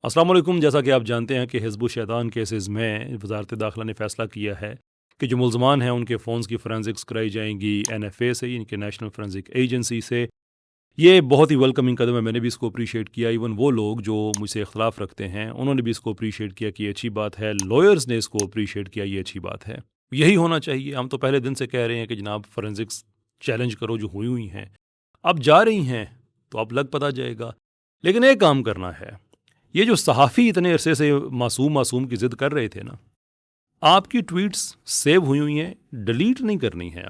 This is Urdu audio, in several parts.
السلام علیکم. جیسا کہ آپ جانتے ہیں کہ حزب الشیطان کیسز میں وزارت داخلہ نے فیصلہ کیا ہے کہ جو ملزمان ہیں ان کے فونز کی فرینزکس کرائی جائیں گی NFA سے، ان کے نیشنل فرینزک ایجنسی سے. یہ بہت ہی ویلکمنگ قدم ہے. میں نے بھی اس کو اپریشیٹ کیا. ایون وہ لوگ جو مجھ سے اختلاف رکھتے ہیں انہوں نے بھی اس کو اپریشیٹ کیا کہ یہ اچھی بات ہے. لائرز نے اس کو اپریشیٹ کیا، یہ اچھی بات ہے. یہی ہونا چاہیے. ہم تو پہلے دن سے کہہ رہے ہیں کہ جناب فرینزکس چیلنج کرو جو ہوئی ہیں. اب جا رہی ہیں تو اب لگ پتہ جائے گا. لیکن ایک کام کرنا ہے. یہ جو صحافی اتنے عرصے سے معصوم کی ضد کر رہے تھے نا، آپ کی ٹویٹس سیو ہوئی ہیں، ڈیلیٹ نہیں کرنی ہے.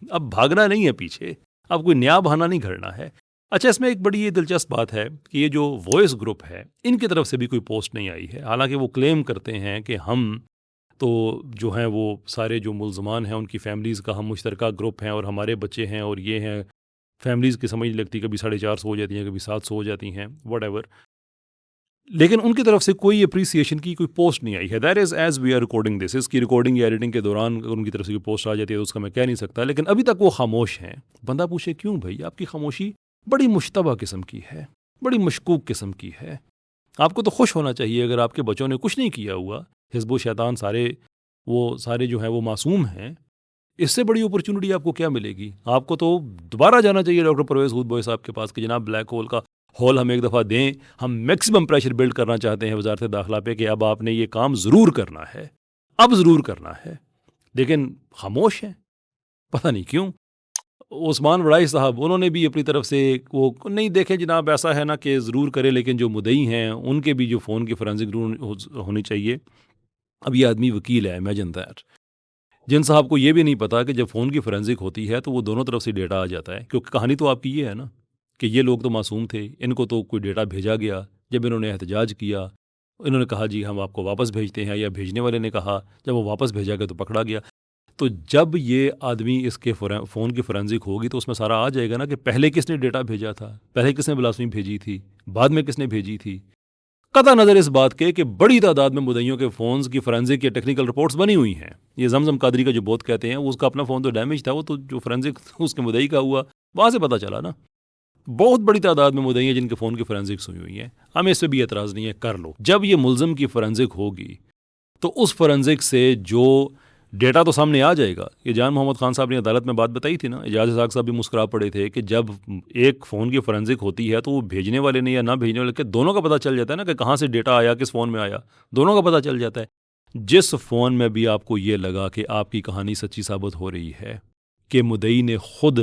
اب بھاگنا نہیں ہے پیچھے، اب کوئی نیا بہانہ نہیں گھڑنا ہے. اچھا، اس میں ایک بڑی یہ دلچسپ بات ہے کہ یہ جو وائس گروپ ہے ان کی طرف سے بھی کوئی پوسٹ نہیں آئی ہے. حالانکہ وہ کلیم کرتے ہیں کہ ہم تو جو ہیں وہ سارے جو ملزمان ہیں ان کی فیملیز کا ہم مشترکہ گروپ ہیں اور ہمارے بچے ہیں اور یہ ہیں. فیملیز کی سمجھ لگتی کبھی 450 ہو جاتی ہیں، کبھی 700 ہو جاتی ہیں، وٹ ایور. لیکن ان کی طرف سے کوئی اپریسیشن کی کوئی پوسٹ نہیں آئی ہے. That is as we are recording this. اس کی ریکارڈنگ یا ایڈیٹنگ کے دوران اگر ان کی طرف سے کوئی پوسٹ آ جاتی ہے تو اس کا میں کہہ نہیں سکتا. لیکن ابھی تک وہ خاموش ہیں. بندہ پوچھے کیوں بھائی؟ آپ کی خاموشی بڑی مشتبہ قسم کی ہے، بڑی مشکوک قسم کی ہے. آپ کو تو خوش ہونا چاہیے اگر آپ کے بچوں نے کچھ نہیں کیا ہوا. حزب الشیطان سارے جو ہیں وہ معصوم ہیں. اس سے بڑی اپرچونٹی آپ کو کیا ملے گی؟ آپ کو تو دوبارہ جانا چاہیے ڈاکٹر پرویز ہود بوئے صاحب کے پاس کہ جناب بلیک ہول کا ہول ہم ایک دفعہ دیں. ہم میکسیمم پریشر بلڈ کرنا چاہتے ہیں وزارت داخلہ پہ کہ اب آپ نے یہ کام ضرور کرنا ہے، اب ضرور کرنا ہے. لیکن خاموش ہیں، پتہ نہیں کیوں. عثمان وڑائی صاحب انہوں نے بھی اپنی طرف سے وہ نہیں دیکھیں جناب ایسا ہے نا کہ ضرور کرے، لیکن جو مدعی ہیں ان کے بھی جو فون کی فرینزک ہونی چاہیے. اب یہ آدمی وکیل ہے، امیجن دیٹ. جن صاحب کو یہ بھی نہیں پتا کہ جب فون کی فرینزک ہوتی ہے تو وہ دونوں طرف سے ڈیٹا آ جاتا ہے. کیونکہ کہانی تو آپ کی یہ ہے نا کہ یہ لوگ تو معصوم تھے، ان کو تو کوئی ڈیٹا بھیجا گیا. جب انہوں نے احتجاج کیا، انہوں نے کہا جی ہم آپ کو واپس بھیجتے ہیں، یا بھیجنے والے نے کہا، جب وہ واپس بھیجا گیا تو پکڑا گیا. تو جب یہ آدمی اس کے فون کی فرینزک ہوگی تو اس میں سارا آ جائے گا نا کہ پہلے کس نے ڈیٹا بھیجا تھا، پہلے کس نے بلاسمی بھیجی تھی، بعد میں کس نے بھیجی تھی. قطع نظر اس بات کے کہ بڑی تعداد میں مدعیوں کے فونز کی فرینزک یا ٹیکنیکل رپورٹس بنی ہوئی ہیں. یہ زمزم قادری کا جو بہت کہتے ہیں اس کا اپنا فون تو ڈیمیج تھا، وہ تو جو فرینزک اس کے مدعی کا ہوا وہاں سے پتہ چلا نا. بہت بڑی تعداد میں مدعی ہیں جن کے فون کی فرینزکس ہوئی ہیں. ہمیں اس پہ بھی اعتراض نہیں ہے، کر لو. جب یہ ملزم کی فرینزک ہوگی تو اس فرینزک سے جو ڈیٹا تو سامنے آ جائے گا. یہ جان محمد خان صاحب نے عدالت میں بات بتائی تھی نا، اعجاز اسحاق صاحب بھی مسکرا پڑے تھے کہ جب ایک فون کی فرینزک ہوتی ہے تو وہ بھیجنے والے نے یا نہ بھیجنے والے کے دونوں کا پتہ چل جاتا ہے نا کہ کہاں سے ڈیٹا آیا، کس فون میں آیا، دونوں کا پتہ چل جاتا ہے. جس فون میں بھی آپ کو یہ لگا کہ آپ کی کہانی سچی ثابت ہو رہی ہے کہ مدعی نے خود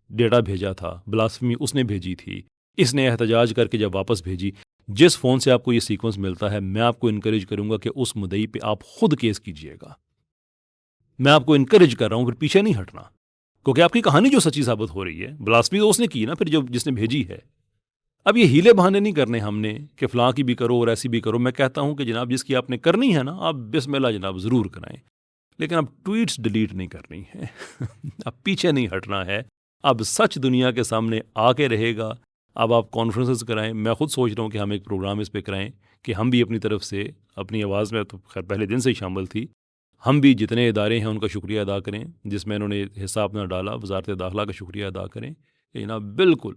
ڈیٹا بھیجا تھا، بلاسفمی اس نے بھیجی تھی، اس نے احتجاج کر کے جب واپس بھیجی، جس فون سے آپ کو یہ سیکوینس ملتا ہے، میں آپ کو انکریج کروں گا کہ اس مدعی پہ آپ خود کیس کیجئے گا. میں آپ کو انکریج کر رہا ہوں، پھر پیچھے نہیں ہٹنا. کیونکہ آپ کی کہانی جو سچی ثابت ہو رہی ہے، بلاسفمی تو اس نے کی نا، پھر جس نے بھیجی ہے. اب یہ ہیلے بہانے نہیں کرنے ہم نے کہ فلاں کی بھی کرو اور ایسی بھی کرو. میں کہتا ہوں کہ جناب جس کی آپ نے کرنی ہے نا، آپ بسم اللہ جناب ضرور کرائیں. لیکن اب ٹویٹس ڈیلیٹ نہیں کرنی ہے. اب پیچھے نہیں ہٹنا ہے. اب سچ دنیا کے سامنے آ کے رہے گا. اب آپ کانفرنسز کرائیں. میں خود سوچ رہا ہوں کہ ہم ایک پروگرام اس پہ کرائیں کہ ہم بھی اپنی طرف سے اپنی آواز میں تو خیر پہلے دن سے ہی شامل تھی، ہم بھی جتنے ادارے ہیں ان کا شکریہ ادا کریں جس میں انہوں نے حصہ اپنا ڈالا. وزارت داخلہ کا شکریہ ادا کریں کہ جناب بالکل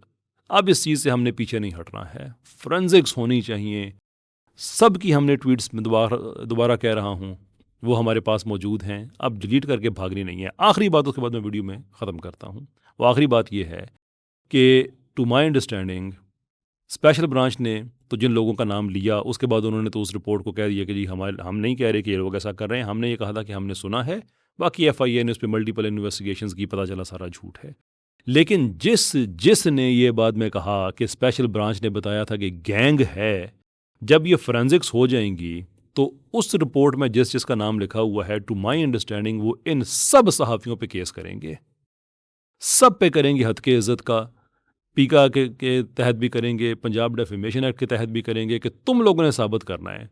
اب اس چیز سے ہم نے پیچھے نہیں ہٹنا ہے. فرینزکس ہونی چاہیے. سب کی ہم نے ٹویٹس میں دوبارہ کہہ رہا ہوں وہ ہمارے پاس موجود ہیں. اب ڈیلیٹ کر کے بھاگنی نہیں ہے. آخری بات اس کے بعد میں ویڈیو میں ختم کرتا ہوں. وہ آخری بات یہ ہے کہ to my understanding special branch نے تو جن لوگوں کا نام لیا اس کے بعد انہوں نے تو اس رپورٹ کو کہہ دیا کہ جی ہم نہیں کہہ رہے کہ یہ لوگ ایسا کر رہے ہیں. ہم نے یہ کہا تھا کہ ہم نے سنا ہے. باقی FIA نے اس پہ ملٹیپل انویسٹیگیشنز کی، پتہ چلا سارا جھوٹ ہے. لیکن جس نے یہ بعد میں کہا کہ اسپیشل برانچ نے بتایا تھا کہ گینگ ہے، جب یہ فرینزکس ہو جائیں گی تو اس رپورٹ میں جس کا نام لکھا ہوا ہے ٹو مائی انڈرسٹینڈنگ وہ ان سب صحافیوں پہ کیس کریں گے. سب پہ کریں گے. حد کے عزت کا پیکا کے تحت بھی کریں گے، پنجاب ڈیفیمیشن ایکٹ کے تحت بھی کریں گے کہ تم لوگوں نے ثابت کرنا ہے.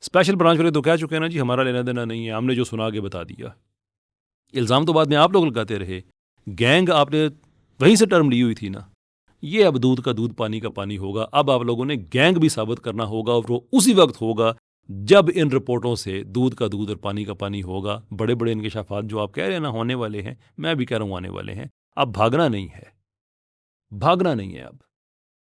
اسپیشل برانچ والے تو کہہ چکے ہیں نا جی ہمارا لینا دینا نہیں ہے، ہم نے جو سنا کے بتا دیا. الزام تو بعد میں آپ لوگ لگاتے رہے. گینگ آپ نے وہیں سے ٹرم لی ہوئی تھی نا. یہ اب دودھ کا دودھ پانی کا پانی ہوگا. اب آپ لوگوں نے گینگ بھی ثابت کرنا ہوگا اور وہ اسی وقت ہوگا جب ان رپورٹوں سے دودھ کا دودھ اور پانی کا پانی ہوگا. بڑے بڑے انکشافات جو آپ کہہ رہے ہیں نا ہونے والے ہیں، میں بھی کہہ رہا ہوں آنے والے ہیں. اب بھاگنا نہیں ہے، بھاگنا نہیں ہے. اب